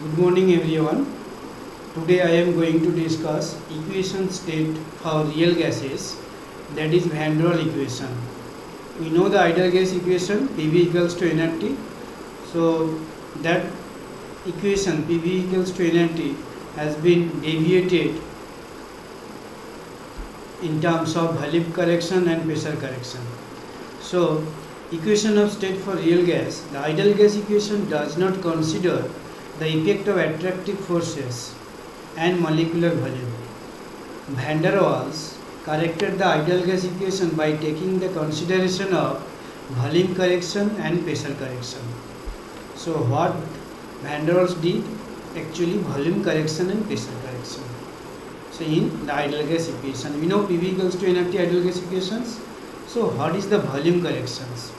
Good morning everyone. Today I am going to discuss equation state for real gases, that is Van der Waals equation. We know the ideal gas equation PV equals to nRT. So that equation PV equals to nRT has been deviated in terms of volume correction and pressure correction. So equation of state for real gas, the ideal gas equation does not consider the effect of attractive forces and molecular volume. Van der Waals corrected the ideal gas equation by taking the consideration of volume correction and pressure correction. So what Van der Waals did? Actually volume correction and pressure correction. So in the ideal gas equation, we know PV equals to nRT ideal gas equations. So what is the volume corrections?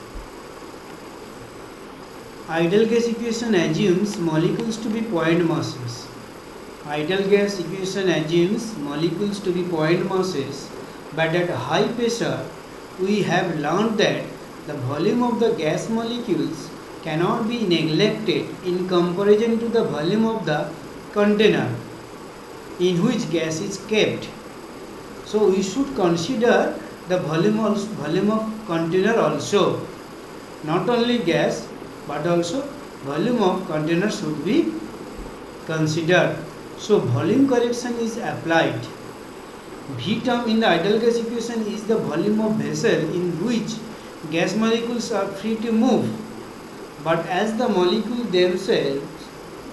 Ideal gas equation assumes molecules to be point masses. Ideal gas equation assumes molecules to be point masses, but at high pressure we have learned that the volume of the gas molecules cannot be neglected in comparison to the volume of the container in which gas is kept. So we should consider the volume of container also. Not only gas but also volume of container should be considered. So volume correction is applied. V term in the ideal gas equation is the volume of vessel in which gas molecules are free to move, but as the molecules themselves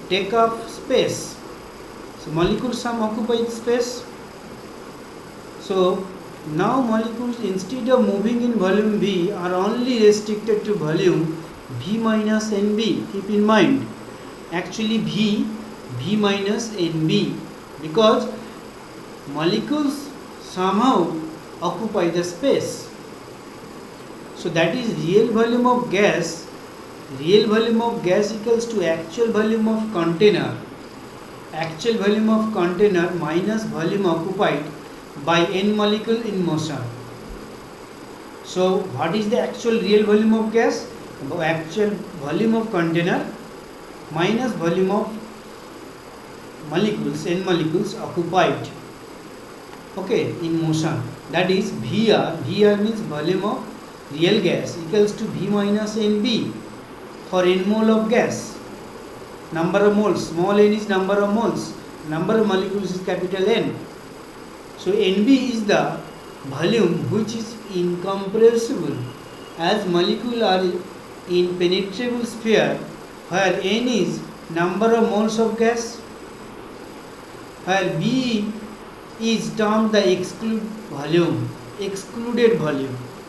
take up space. So molecules some occupy space. So now molecules instead of moving in volume V are only restricted to volume V minus NB. Keep in mind, actually V minus NB, because molecules somehow occupy the space. So that is real volume of gas. Real volume of gas equals to actual volume of container. Actual volume of container minus volume occupied by n molecule in motion. So what is the actual real volume of gas? Actual volume of container minus volume of molecules, n molecules occupied, okay, in motion, that is VR. VR means volume of real gas equals to V minus NB for n mole of gas. Number of moles, small n is number of moles, number of molecules is capital N. So NB is the volume which is incompressible, as molecules are in penetrable sphere, where N is number of moles of gas, where B is termed the excluded volume.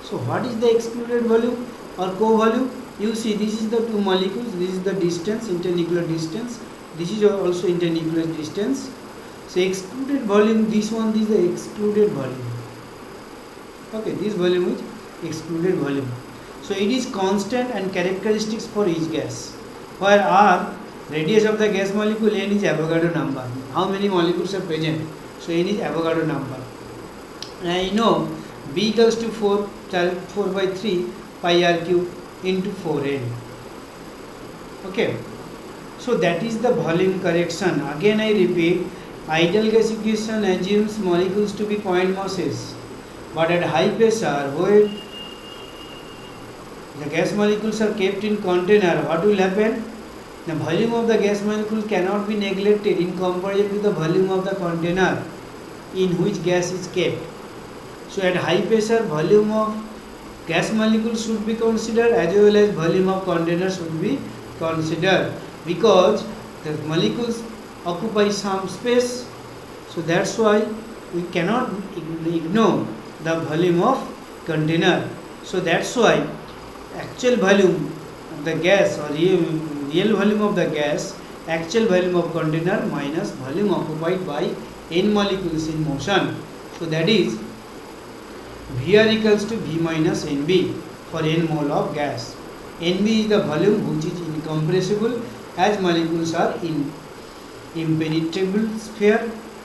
So what is the excluded volume or co-volume? You see, this is the two molecules, this is the distance, internuclear distance, this is also internuclear distance. So excluded volume, this one is the excluded volume. Okay, this volume is excluded volume. So it is constant and characteristics for each gas, where R, radius of the gas molecule, N is Avogadro number. How many molecules are present? So N is Avogadro number. And I know B equals to 4 by 3 pi R cube into 4N. Okay. So that is the volume correction. Again I repeat, ideal gas equation assumes molecules to be point masses, but at high pressure, where the gas molecules are kept in container, what will happen? The volume of the gas molecule cannot be neglected in comparison to the volume of the container in which gas is kept. So at high pressure, volume of gas molecule should be considered, as well as volume of container should be considered, because the molecules occupy some space. So that's why we cannot ignore the volume of container. So that's why actual volume of the gas or real volume of the gas, actual volume of container minus volume occupied by n molecules in motion. So that is VR equals to V minus NB for n mole of gas. NB is the volume which is incompressible, as molecules are in impenetrable sphere,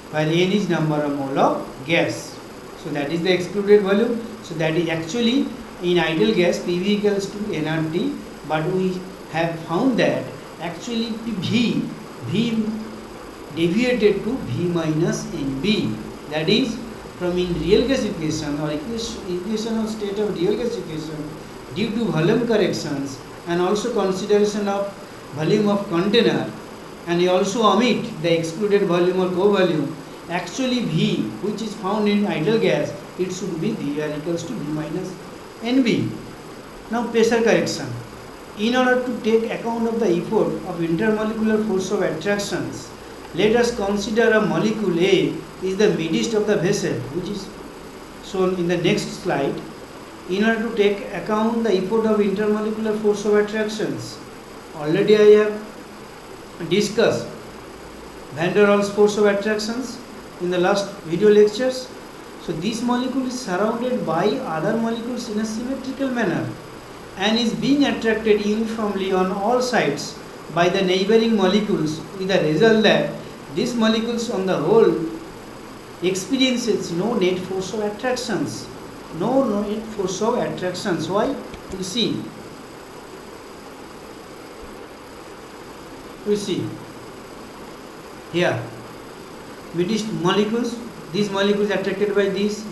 while n is number of mole of gas. So that is the excluded volume. So that is actually in ideal gas PV equals to nRT, but we have found that actually V V deviated to V minus NB. That is, from in real gas equation or equation of state of real gas equation, due to volume corrections and also consideration of volume of container, and you also omit the excluded volume or co-volume, actually V, which is found in ideal gas, it should be VR equals to V minus NB. Now pressure correction. In order to take account of the effort of intermolecular force of attractions, let us consider a molecule A is the midst of the vessel, which is shown in the next slide. In order to take account the effort of intermolecular force of attractions, already I have discussed Van der Waals force of attractions in the last video lectures. So this molecule is surrounded by other molecules in a symmetrical manner and is being attracted uniformly on all sides by the neighboring molecules, with the result that these molecules on the whole experiences no net force of attractions. No net force of attractions. Why? You see. We see here midst molecules, these molecules attracted by this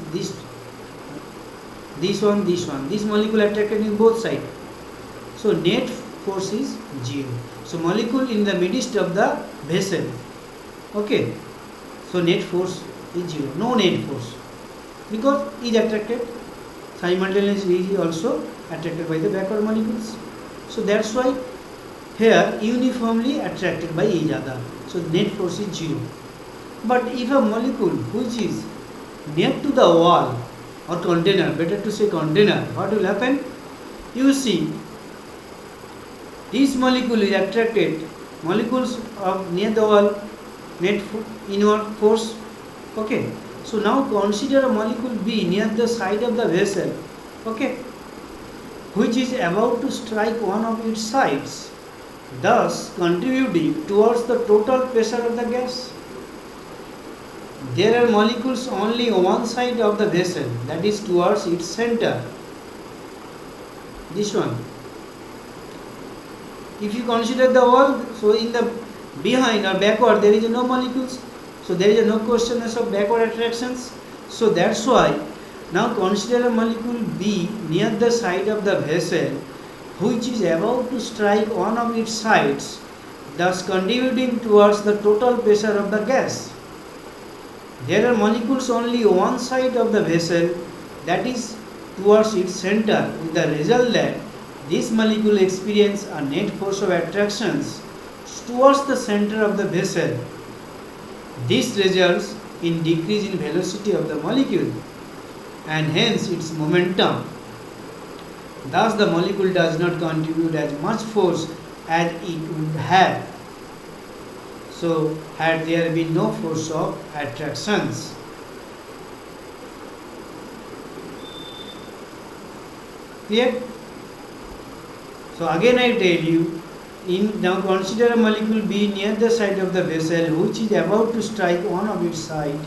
one. This molecule attracted in both sides. So net force is 0. So molecule in the midst of the vessel. Okay. So net force is 0. No net force. Because is attracted simultaneously, is also attracted by the backward molecules. So that's why here uniformly attracted by each other. So net force is 0. But if a molecule which is near to the wall or container, better to say container, what will happen? You see, this molecule is attracted, molecules of near the wall, net inward force. Okay. So now consider a molecule B near the side of the vessel, okay, which is about to strike one of its sides, thus contributing towards the total pressure of the gas. There are molecules only on one side of the vessel, that is towards its center. This one. If you consider the wall, so in the behind or backward there is no molecules. So there is no question of backward attractions. So that's why now consider a molecule B near the side of the vessel, which is about to strike one of its sides, thus contributing towards the total pressure of the gas. There are molecules only on one side of the vessel, that is towards its center, with the result that this molecule experiences a net force of attractions towards the center of the vessel. This results in decrease in velocity of the molecule and hence its momentum. Thus the molecule does not contribute as much force as it would have. So had there been no force of attractions. Clear? So again I tell you, now consider a molecule B near the side of the vessel, which is about to strike one of its side,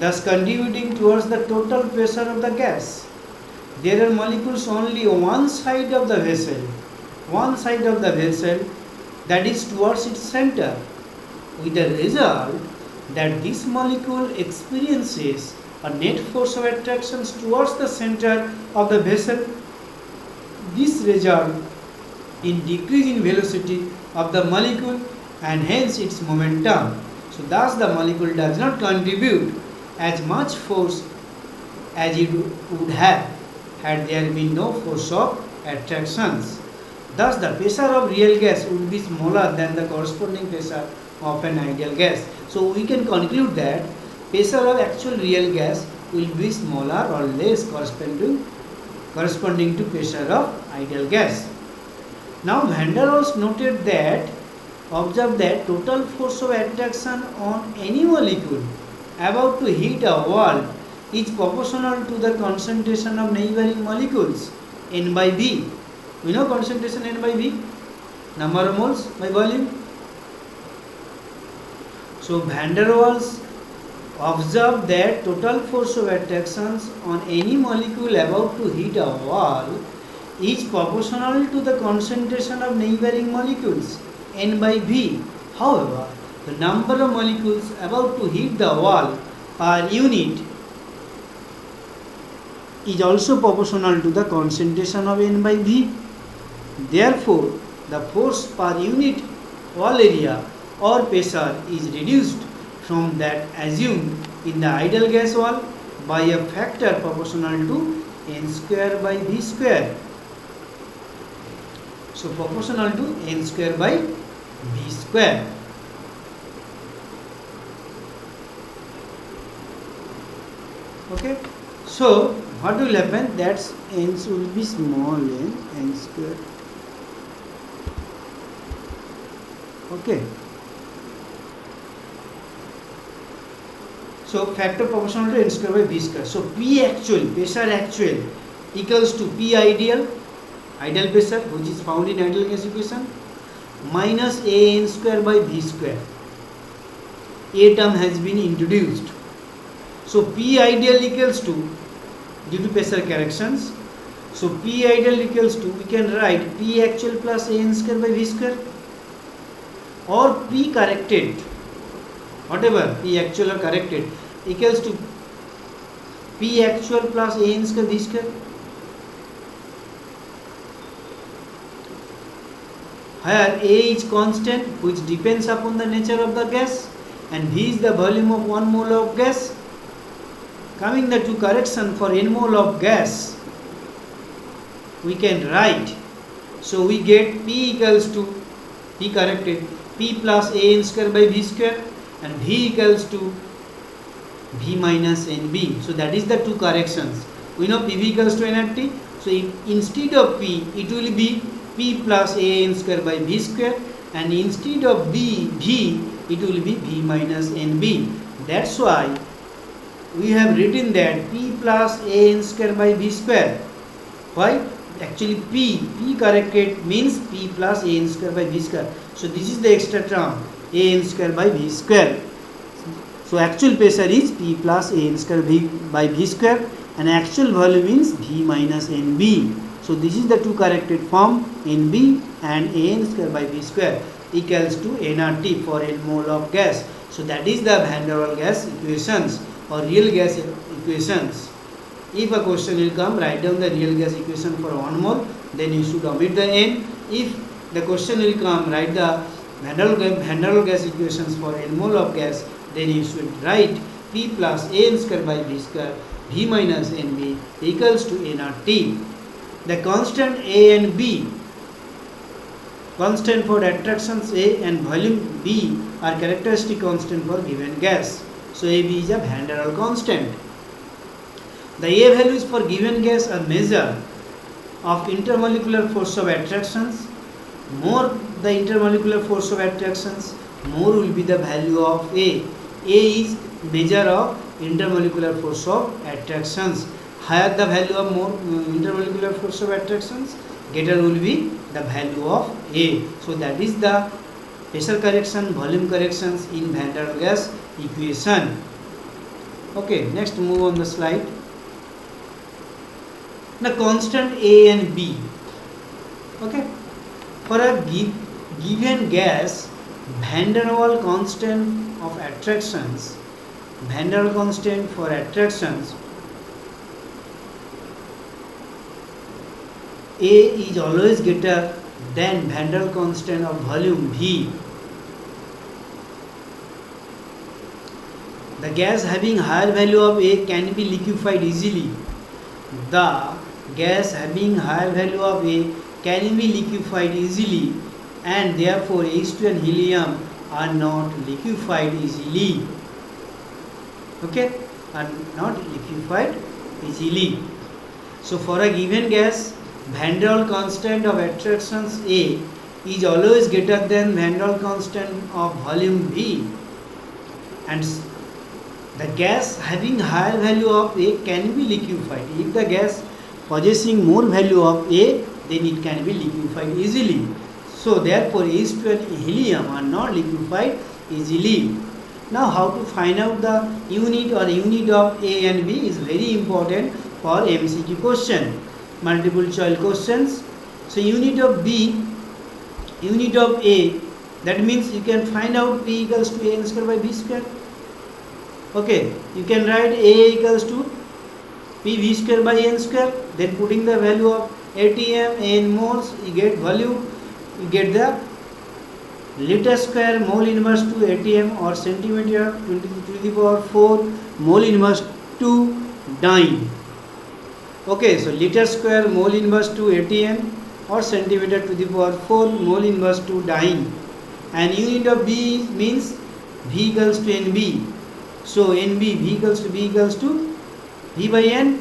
thus contributing towards the total pressure of the gas. There are molecules only on one side of the vessel, that is towards its center, with the result that this molecule experiences a net force of attraction towards the center of the vessel. This results in decrease in velocity of the molecule and hence its momentum. So thus the molecule does not contribute as much force as it would have had there been no force of attractions. Thus the pressure of real gas would be smaller than the corresponding pressure of an ideal gas. So we can conclude that pressure of actual real gas will be smaller or less corresponding to pressure of ideal gas. Now Van der Waals noted that, observe that total force of attraction on any molecule about to hit a wall is proportional to the concentration of neighboring molecules N by V. We know concentration N by V, number of moles by volume. So Van der Waals observed that total force of attractions on any molecule about to hit a wall is proportional to the concentration of neighboring molecules N by V. However, the number of molecules about to hit the wall per unit is also proportional to the concentration of N by V. Therefore, the force per unit wall area or pressure is reduced from that assumed in the ideal gas wall by a factor proportional to N square by V square. So, proportional to N square by V square. Okay. So, what will happen? That N will be small n square. Okay. So, factor proportional to N square by V square. So, P actual, pressure actual equals to P ideal, ideal pressure which is found in ideal gas equation, minus A N square by V square. A term has been introduced. So, P ideal equals to, due to pressure corrections, so P ideal equals to, we can write P actual plus A N square by V square, or P corrected, whatever P actual or corrected, equals to P actual plus A N square V square. Here A is constant which depends upon the nature of the gas, and V is the volume of 1 mole of gas. Coming the to correction for N mole of gas, we can write, so we get P equals to, P corrected, P plus A N square by V square, and V equals to V minus NB. So that is the two corrections. We know PV equals to nRT. So instead of P, it will be P plus A N square by V square, and instead of V, it will be V minus NB. That's why we have written that P plus A N square by V square. Why? Actually P corrected means P plus A N square by V square. So this is the extra term, A N square by V square. So actual pressure is P plus A N square by V square, and actual volume means V minus NB. So this is the two corrected form, NB and A N square by V square equals to nRT for N mole of gas. So that is the Van der Waals gas equations or real gas equations. If a question will come, write down the real gas equation for 1 mole, then you should omit the N. If the question will come, write the Van der Waals gas equations for N mole of gas, then you should write P plus A N square by V square V minus NB equals to nRT. The constant A and B, constant for attractions A and volume B, are characteristic constant for given gas. So AB is a Van der Waals constant. The A values for given gas are measure of intermolecular force of attractions. More the intermolecular force of attractions, more will be the value of A. A is measure of intermolecular force of attractions. Higher the value of more intermolecular force of attractions, greater will be the value of A. So that is the pressure correction, volume corrections in Van der Waals gas equation. Okay, next move on the slide. The constant A and B. Okay, for a given gas, Van der Waals constant of attractions, Van der Waals constant for attractions, A is always greater than Van der Waals constant of volume V. The gas having higher value of A can be liquefied easily. The gas having higher value of A can be liquefied easily, and therefore H2 and helium are not liquefied easily. Okay, are not liquefied easily. So for a given gas, Van der Waals constant of attractions A is always greater than Van der Waals constant of volume V, and the gas having higher value of A can be liquefied. If the gas possessing more value of A, then it can be liquefied easily. So therefore H2 and helium are not liquefied easily. Now how to find out the unit or unit of A and B is very important for MCQ question, multiple choice questions. So unit of B, unit of A That means you can find out P equals to A n square by V square. Okay, you can write A equals to P V square by N square. Then putting the value of ATM in moles, you get value, you get the liter square mole inverse to ATM or centimeter to the power 4 mole inverse to dyne. Okay, so liter square mole inverse to ATM or centimeter to the power 4 mole inverse to dyne. And unit of B means V equals to NB. So NB, V equals to V by N.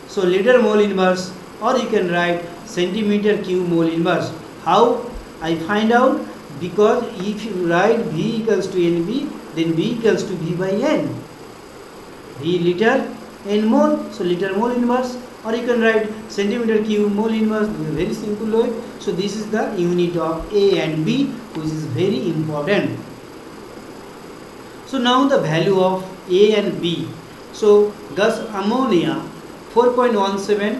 So liter mole inverse, or you can write centimeter cube mole inverse. How I find out? Because if you write V equals to NB, then V equals to V by N. V liter, N mole, so liter mole inverse, or you can write centimeter cube mole inverse. Very simple way. So this is the unit of A and B, which is very important. So now the value of A and B. So gas ammonia 4.17,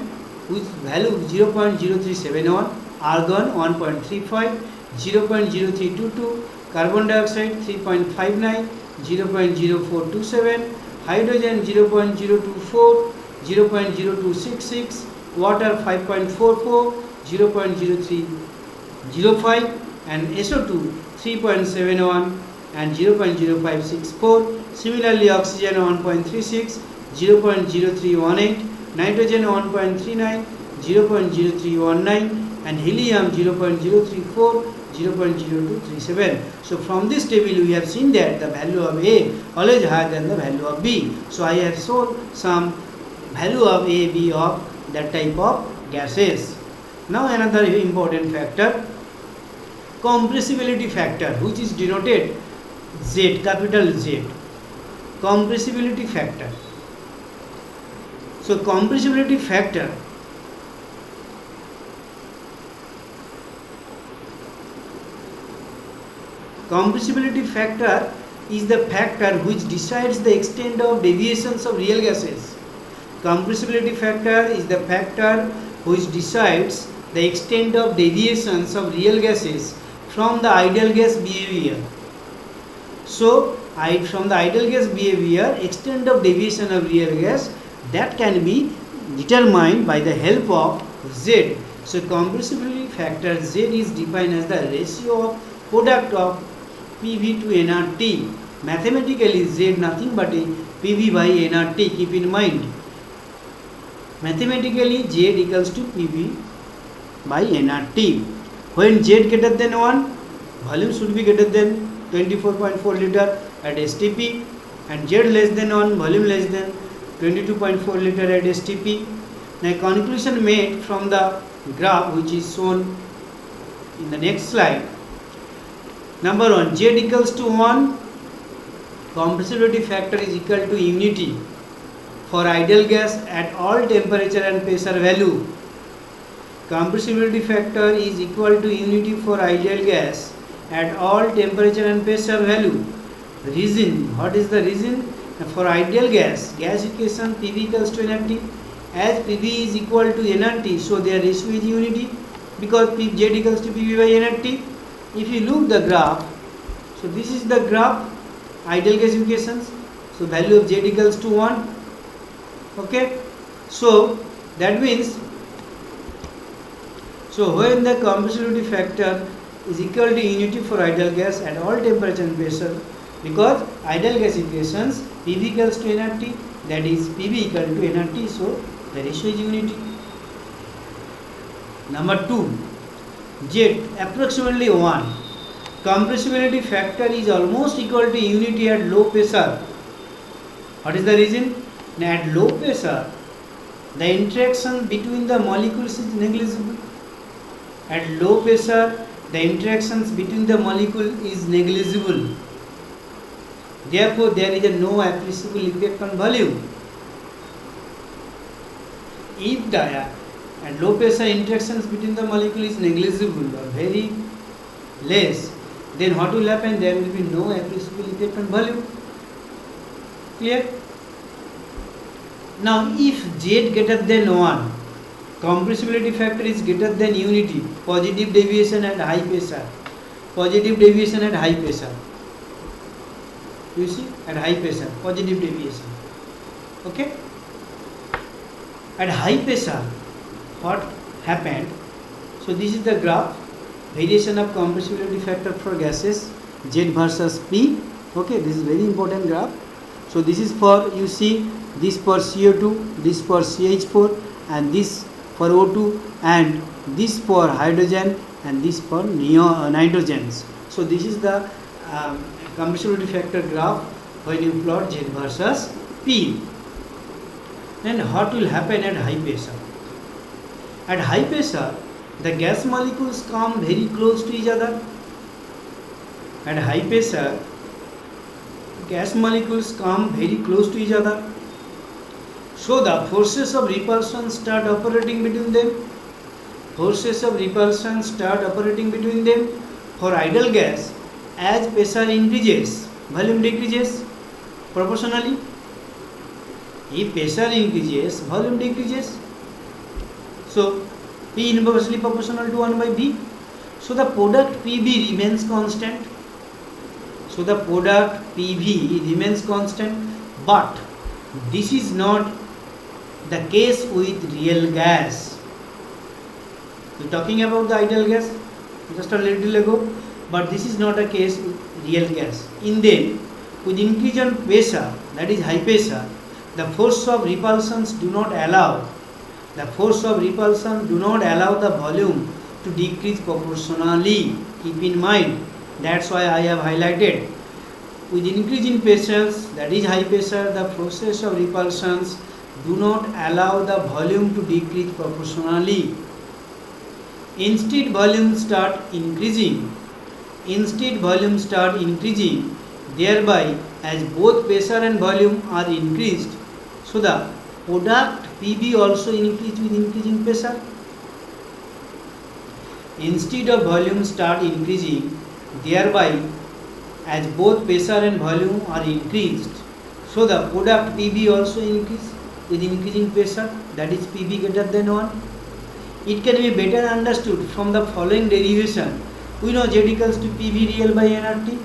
which value 0.0371, argon 1.35, 0.0322, carbon dioxide 3.59, 0.0427, hydrogen 0.024, 0.0266, water 5.44, 0.0305, and SO2 3.71 and 0.0564. Similarly, oxygen 1.36, 0.0318, nitrogen 1.39, 0.0319, and helium 0.034, 0.0237. So from this table we have seen that the value of A always higher than the value of B. So I have shown some value of A, B of that type of gases. Now another important factor, compressibility factor, which is denoted Z, capital Z. Compressibility factor. So compressibility factor is the factor which decides the extent of deviations of real gases. Compressibility factor is the factor which decides the extent of deviations of real gases from the ideal gas behavior. So from the ideal gas behavior, extent of deviation of real gas, that can be determined by the help of Z. So compressibility factor Z is defined as the ratio of product of PV to nRT. Mathematically Z nothing but a PV by nRT. Keep in mind, mathematically Z equals to PV by nRT. When Z greater than 1, volume should be greater than 24.4 liter at STP, and Z less than 1, volume less than 22.4 liter at STP. Now conclusion made from the graph which is shown in the next slide. Number 1, Z equals to 1, compressibility factor is equal to unity for ideal gas at all temperature and pressure value. Compressibility factor is equal to unity for ideal gas at all temperature and pressure value. Reason, what is the reason? For ideal gas equation PV equals to nRT. As PV is equal to nRT, so their ratio is unity because Z equals to PV by nRT. If you look the graph, so this is the graph, ideal gas equations. So value of Z equals to 1. Okay, so that means, so when the compressibility factor is equal to unity for ideal gas at all temperature and pressure, because ideal gas equations PV equals to nRT, that is PV equal to nRT, so the ratio is unity. Number 2, Z approximately 1. Compressibility factor is almost equal to unity at low pressure. What is the reason? Now at low pressure, the interaction between the molecules is negligible. At low pressure, the interactions between the molecule is negligible. Therefore, there is no appreciable effect on volume. If the at low pressure interactions between the molecule is negligible or very less, then what will happen? There will be no appreciable effect on volume. Clear? Now, if Z greater than 1, compressibility factor is greater than unity, positive deviation at high pressure. positive deviation at high pressure. You see, at high pressure, positive deviation. Okay. At high pressure, what happened? So this is the graph, variation of compressibility factor for gases, Z versus P. Okay, this is very important graph. So this is for, you see, this for CO2, this for CH4, and this for O2, and this for hydrogen, and this for nitrogens. So this is the compressibility factor graph when you plot Z versus P. Then what will happen at high pressure? At high pressure, the gas molecules come very close to each other. At high pressure, gas molecules come very close to each other. So the forces of repulsion start operating between them. Forces of repulsion start operating between them. For ideal gas, as pressure increases, volume decreases proportionally. If pressure increases, volume decreases. So P inversely proportional to 1 by V. So the product PV remains constant. So the product PV remains constant, but this is not the case with real gas. We are talking about the ideal gas just a little ago, but this is not a case with real gas. In them, with increase in pressure, that is high pressure, the force of repulsions do not allow the volume to decrease proportionally. Keep in mind, that's why I have highlighted. With increase in pressures, that is high pressure, the forces of repulsions do not allow the volume to decrease proportionally. Instead, volume start increasing. Thereby, as both pressure and volume are increased, so the product PV also increase with increasing pressure. Instead of volume start increasing, thereby as both pressure and volume are increased, so the product PV also increase with increasing pressure, that is PV greater than 1. It can be better understood from the following derivation. We know Z equals to PV real by nRT.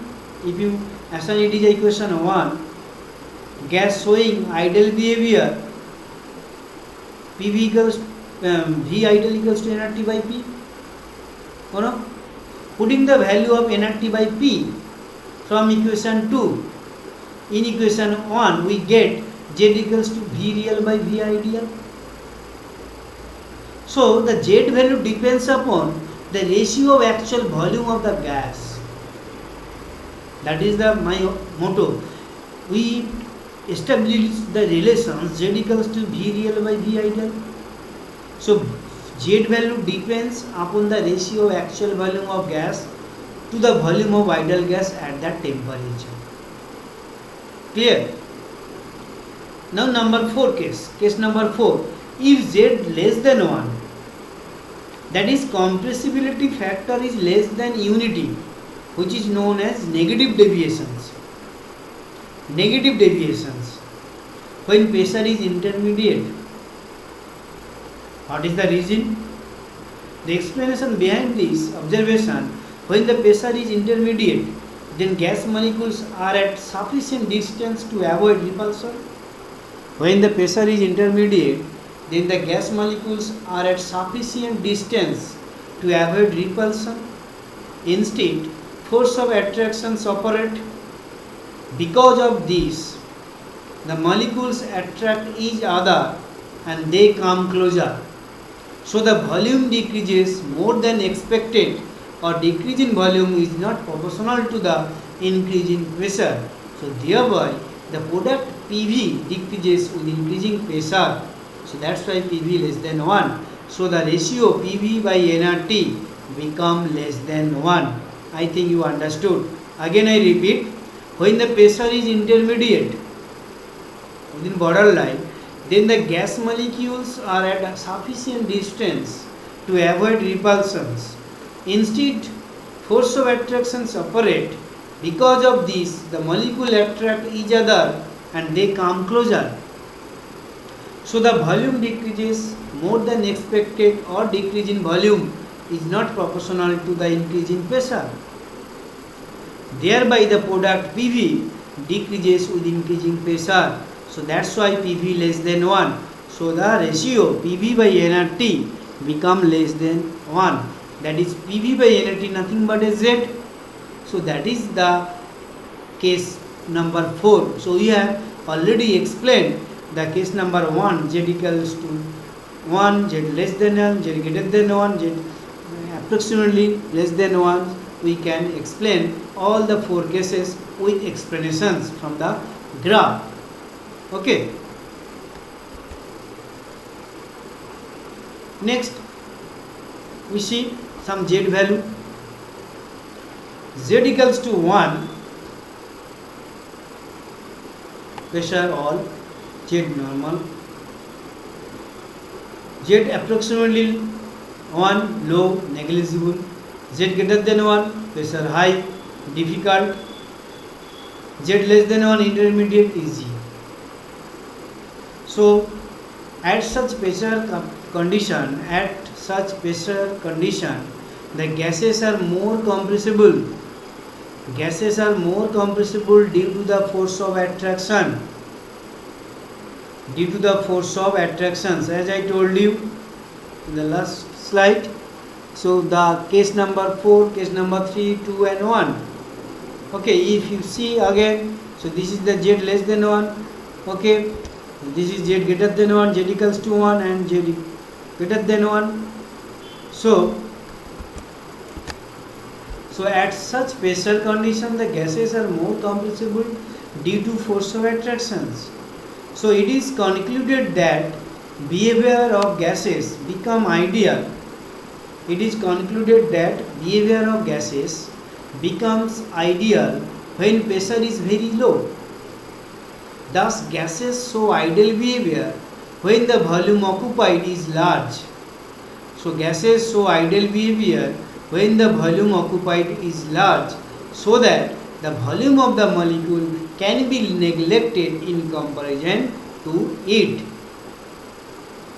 If you assign it is equation 1, gas showing ideal behavior, PV equals V ideal equals to nRT by P. You know? Putting the value of nRT by P from equation 2 in equation 1, we get Z equals to V real by V ideal. So the Z value depends upon the ratio of actual volume of the gas. That is my motto. We establish the relation Z equals to V real by V ideal. So Z value depends upon the ratio of actual volume of gas to the volume of ideal gas at that temperature. Clear? Now number 4 case number 4. If Z less than 1, that is compressibility factor is less than unity, which is known as negative deviations. Negative deviations. When pressure is intermediate. What is the reason? The explanation behind this observation, when the pressure is intermediate, then gas molecules are at sufficient distance to avoid repulsion. When the pressure is intermediate, then the gas molecules are at sufficient distance to avoid repulsion. Instead, force of attraction operate. Because of this, the molecules attract each other and they come closer. So the volume decreases more than expected, or decrease in volume is not proportional to the increase in pressure. So thereby the product PV decreases with increasing pressure. So that's why PV less than 1. So the ratio PV by nRT become less than 1. I think you understood. Again I repeat, when the pressure is intermediate within borderline, then the gas molecules are at a sufficient distance to avoid repulsions. Instead, force of attraction operate. Because of this, the molecules attract each other and they come closer. So the volume decreases more than expected, or decrease in volume is not proportional to the increase in pressure. Thereby the product PV decreases with increasing pressure. So that's why PV less than 1. So the ratio PV by nRT become less than 1. That is PV by nRT nothing but a Z. So that is the case number 4. So we have already explained the case number 1, Z equals to 1, Z less than 1, Z greater than 1, Z approximately less than 1. We can explain all the 4 cases with explanations from the graph. Okay. Next, we see some Z value. Z equals to 1, pressure all, Z normal, Z approximately 1, low, negligible, Z greater than 1, pressure high, difficult, Z less than 1, intermediate, easy. So at such pressure condition, the gases are more compressible. Gases are more compressible due to the force of attraction. Due to the force of attractions, as I told you in the last slide. So the case number 4, case number 3, 2 and 1. Okay, if you see again, so this is the Z less than 1. Okay, this is Z greater than 1, Z equals to 1 and Z greater than 1. So at such pressure condition, the gases are more compressible due to force of attractions. So it is concluded that behavior of gases become ideal. It is concluded that behavior of gases becomes ideal when pressure is very low. Thus, gases show ideal behavior when the volume occupied is large. So gases show ideal behavior when the volume occupied is large, so that the volume of the molecule can be neglected in comparison to it.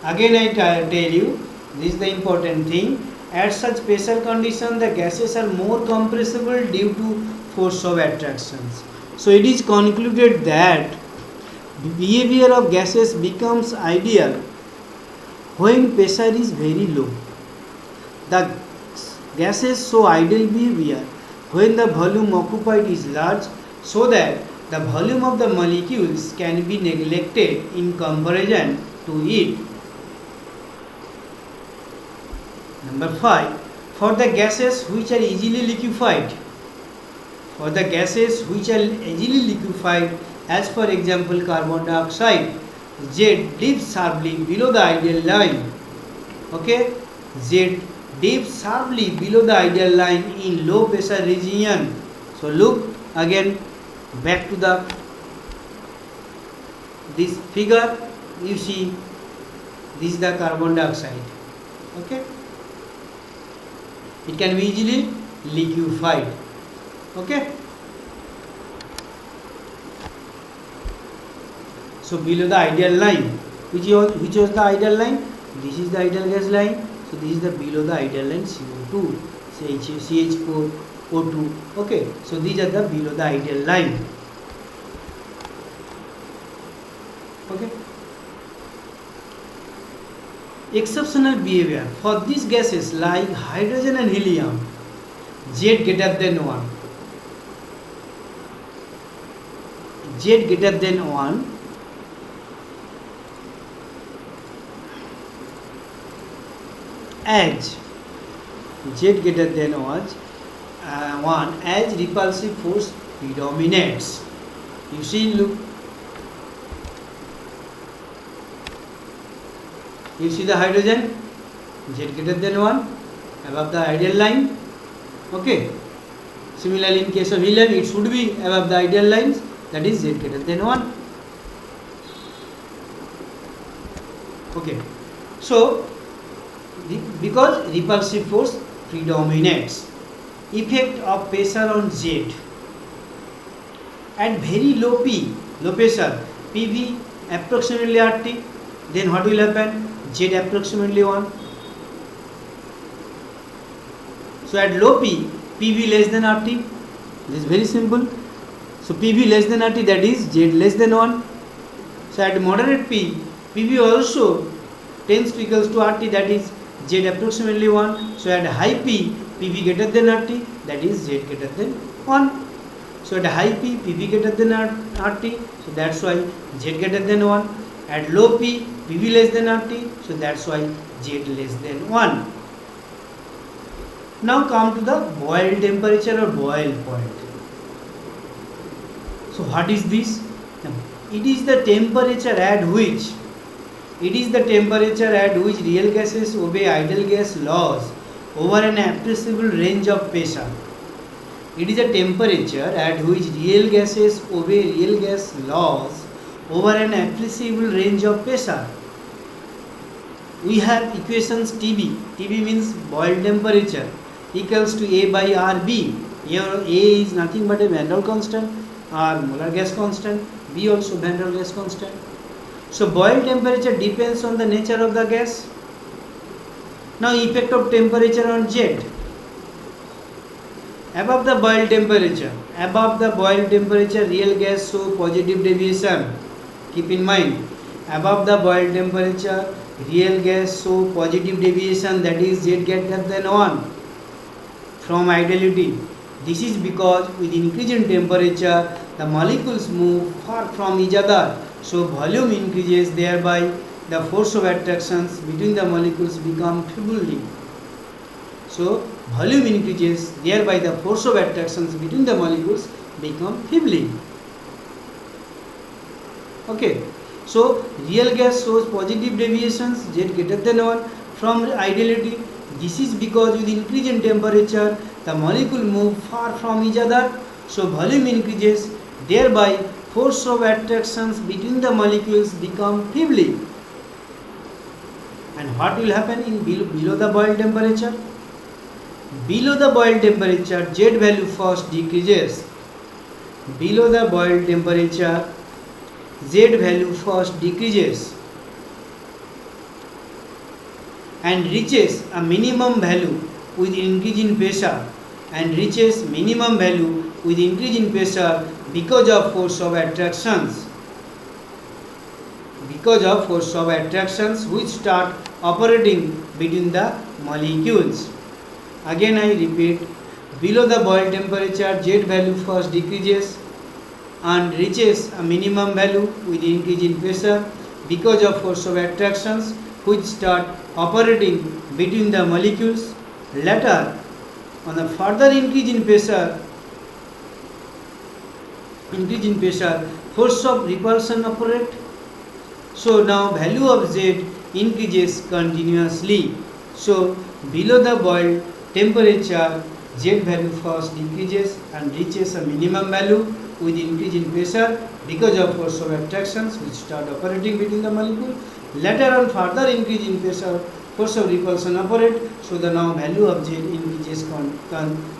Again I tell you, this is the important thing. At such pressure condition, the gases are more compressible due to force of attractions. So it is concluded that behavior of gases becomes ideal when pressure is very low. The gases show ideal behavior when the volume occupied is large, so that the volume of the molecules can be neglected in comparison to it. Number 5. For the gases which are easily liquefied. For the gases which are easily liquefied, as for example carbon dioxide, Z dips sharply below the ideal line. Okay, Z dips sharply below the ideal line in low pressure region. So look again back to this figure. You see, this is the carbon dioxide. Okay, it can be easily liquefied. Okay, so below the ideal line, which was the ideal line? This is the ideal gas line. So this is the below the ideal line, CO2, CH4, O2. Okay, so these are the below the ideal line. Okay, exceptional behavior for these gases like hydrogen and helium, Z greater than 1. Z greater than 1. As Z greater than 1, as repulsive force predominates. You see, look. You see the hydrogen, Z greater than 1, above the ideal line. Okay. Similarly, in case of helium, it should be above the ideal lines, that is Z greater than 1. Okay. So, because repulsive force predominates, effect of pressure on Z at very low P, low pressure, PV approximately RT, then what will happen? Z approximately 1. So at low P, PV less than RT. This is very simple. So PV less than RT, that is Z less than 1. So at moderate P, PV also tends to equals to RT, that is Z approximately 1. So at high P, PV greater than RT, that is Z greater than 1. So at high P, PV greater than RT, so that's why Z greater than 1. At low P, PV less than RT, so that's why Z less than 1. Now come to the boil temperature or boil point. So what is this? It is the temperature at which real gases obey ideal gas laws over an appreciable range of pressure. It is a temperature at which real gases obey real gas laws over an appreciable range of pressure. We have equations TB. TB means boil temperature equals to A by RB. Here A is nothing but a Van der Waals constant, R molar gas constant, B also Van der Waals gas constant. So boil temperature depends on the nature of the gas. Now effect of temperature on jet. Above the boil temperature, real gas show positive deviation. Keep in mind, above the boil temperature, real gas show positive deviation, that is Z greater than 1 from ideality. This is because with increase in temperature, the molecules move far from each other. So volume increases, thereby the force of attractions between the molecules become feebly. So volume increases, thereby the force of attractions between the molecules become feebly. Okay. So real gas shows positive deviations, Z greater than 1 from ideality. This is because with increase in temperature, the molecule move far from each other. So volume increases, thereby force of attractions between the molecules become feebly. And what will happen in below the boil temperature? Below the boil temperature, Z value first decreases. Below the boil temperature, Z value first decreases and reaches a minimum value with increase in pressure, because of force of attractions, which start operating between the molecules. Again I repeat, below the boil temperature, Z value first decreases and reaches a minimum value with increase in pressure because of force of attractions which start operating between the molecules. Later, on a further increase in pressure, force of repulsion operate. So now value of Z increases continuously. So below the boil temperature, Z value first decreases and reaches a minimum value with increase in pressure because of force of attractions which start operating between the molecule. Later on further increase in pressure, force of repulsion operate. So the now value of Z increases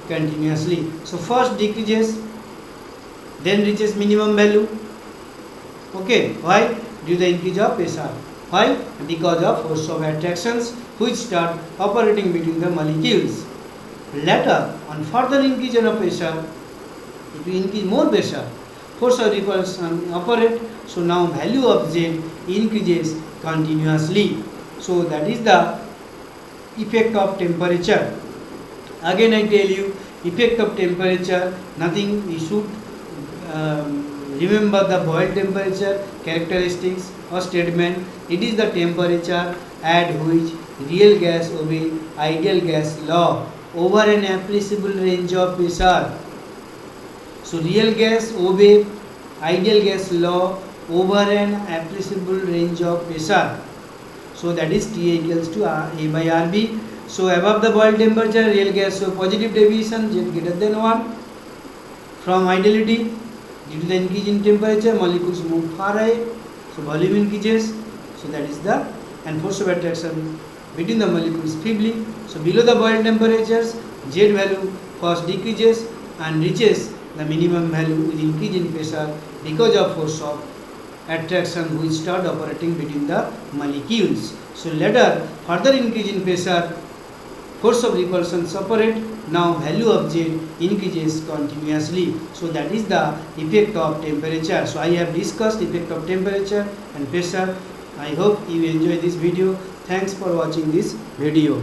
continuously. So first decreases, then reaches minimum value. Okay, why? Due to the increase of pressure. Why? Because of force of attractions which start operating between the molecules. Later, on further increase in pressure, it will increase more pressure. Force of repulsion operate. So now value of Z increases continuously. So that is the effect of temperature. Again I tell you, effect of temperature, nothing, we should remember the boil temperature characteristics or statement. It is the temperature at which real gas obey ideal gas law over an appreciable range of pressure. So real gas obey ideal gas law over an appreciable range of pressure. So that is TA equals to A by RB. So above the boil temperature, real gas show positive deviation, Z greater than 1 from ideality. Due to the increase in temperature, molecules move far away. So volume increases. So that is the, and force of attraction between the molecules feebly. So below the boil temperatures, Z value first decreases and reaches the minimum value with increase in pressure because of force of attraction which start operating between the molecules. So later further increase in pressure force of repulsion separate. Now value of Z increases continuously. So that is the effect of temperature. So I have discussed effect of temperature and pressure. I hope you enjoy this video. Thanks for watching this video.